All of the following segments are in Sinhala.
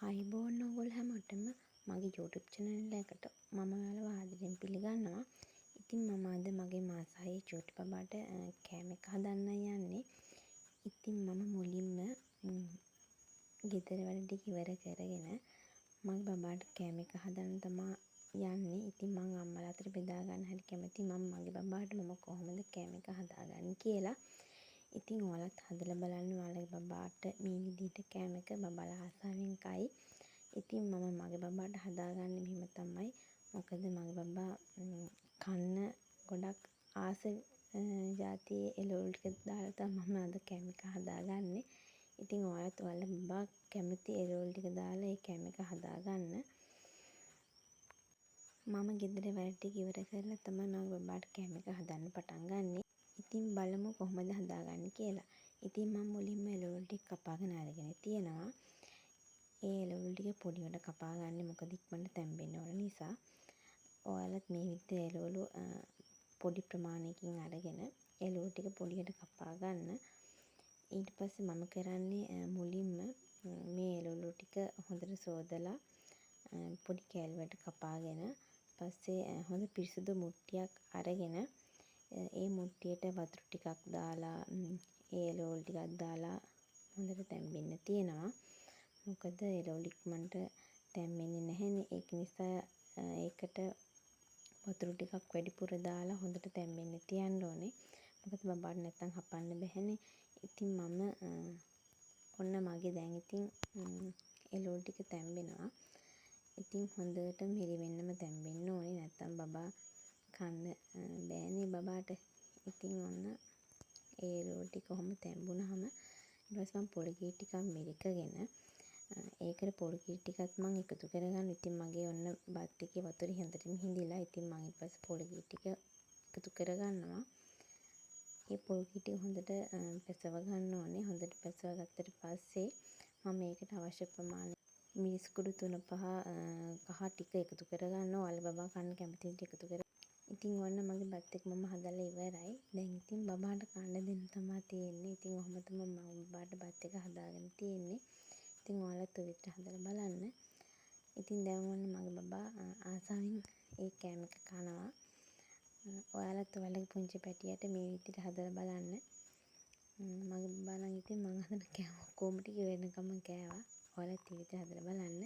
අයිබෝන් ඔයගොල්ලෝ හැමෝටම මගේ YouTube channel එකට මම ඔයාලව ආදරෙන් පිළිගන්නවා. ඉතින් මම අද මගේ මාසායේ චූටි බබාට කෑම එක හදන්නයි යන්නේ. ඉතින් මම මුලින්ම ගෙදර වැඩ ටික ඉවර කරගෙන මගේ බබාට කෑම එක හදන්න තමා යන්නේ. ඉතින් මම අම්මලා අතර බෙදා ගන්න හැටි කැමතියි. මම මගේ බබාට මම කොහොමද කෑම එක හදාගන්නේ කියලා. ඉතින් ඔයාලත් හදලා බලන්න ඔයාලගේ බබාට මේ විදිහට කෑම එක බබාලා ආසාවෙන් කයි. ඉතින් මම මගේ බබාට හදාගන්නේ මෙහෙම තමයි. මොකද මගේ බබා කන්න ගොඩක් ආස ජාතියේ එළවලු ටික දාලා තමයි මම අද කෑම එක හදාගන්නේ. ඉතින් ඔයාලත් ඔයාලගේ බබා කැමති එළවලු ටික දාලා ඒ කෑම එක හදාගන්න. මම ගෙදර වැඩ ටික ඉවර කරලා තමයි මගේ බබාට කෑම එක හදන්න පටන් ගන්නෙ. ඉතින් බලමු කොහොමද හදාගන්නේ කියලා. ඉතින් මම මුලින්ම එළවලු ටික කපාගෙන අරගෙන තියෙනවා. ඒ එළවලු ටික පොඩිවට කපා ගන්න. මොකද ඉක්මනට තැම්බෙන්න ඕන නිසා. ඔයාලත් මේ විදිහට එළවලු පොඩි ප්‍රමාණයකින් අරගෙන එළවලු ටික පොඩියට කපා ගන්න. ඊට පස්සේ මම කරන්නේ මුලින්ම මේ එළවලු ටික හොඳට සෝදලා පොඩි කෑලි වලට කපාගෙන පස්සේ හොඳ පිරිසිදු මුට්ටියක් අරගෙන ඒ මුට්ටියට වතුර ටිකක් දාලා ඒ එළවලු ටිකක් දාලා හොඳට තැම්බෙන්න තියෙනවා. මොකද එළවලු ඉක්මනට තැම්බෙන්නේ නැහැනේ. ඒක නිසා ඒකට වතුර ටිකක් වැඩිපුර දාලා හොඳට තැම්බෙන්න තියන්න ඕනේ. මොකද බබාට නැත්තම් හපන්න බැහැනේ. ඉතින් මම ඔන්න මගේ දැන් ඉතින් එළවලු ටික තැම්බෙනවා. ඉතින් හොඳට මිරිවෙන්නම තැම්බෙන්න ඕනේ. නැත්තම් බබා කන්න බෑනේ බබාට. ඉතින් ඔන්න ඒ එළවලු ටික කොහොම තැම්බුනහම ඊට පස්සේ මම පොඩි කිරි ටිකක් මිරිකගෙන ඒකට පොඩි කිරි ටිකත් මම එකතු කරගන්න. ඉතින් මගේ ඔන්න බත් එකේ වතුර හොඳටම හිඳිලා. ඉතින් මම ඊට පස්සේ පොඩි කිරි ටික එකතු කරගන්නවා. ඒ පොඩි කිරි ටික හොඳට පැසව ගන්න ඕනේ. හොඳට පැසව ගත්තට පස්සේ මම මේකට අවශ්‍ය ප්‍රමාණය මිරිස් කුඩු 3-5 කහ ටික එකතු කරගන්නවා. ඔයාලා බබා කන්න කැමති විදිහට එකතු කර. ඉතින් ඔන්න මගේ බත් එක මම හදලා ඉවරයි. දැන් ඉතින් බබාට කන්න දෙන්න තමයි තියෙන්නේ. ඉතින් ඔහොම තමයි මම බබාට බත් එක හදාගෙන තියෙන්නේ. ඉතින් ඔයාලත් ඔය විදිහට හදලා බලන්න. ඉතින් දැන් ඔන්න මගේ බබා ආසාවෙන් ඒ කෑම එක කනවා. ඔයාලත් ඔයාලගේ පුංචි පැටියට මේ විදිහට හදලා බලන්න. මගේ බබා නම් ඉතින් මං හදන කෑම ඔක්කොම ටික වෙනකම්ම කෑවා. ඔයාලත් මේ විදිහට හදලා බලන්න.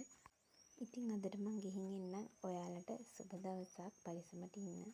ඉතින් අදට මං ගිහින් එන්නම්. ඔයාලට සුබ දවසක්. පරිස්සමට ඉන්න.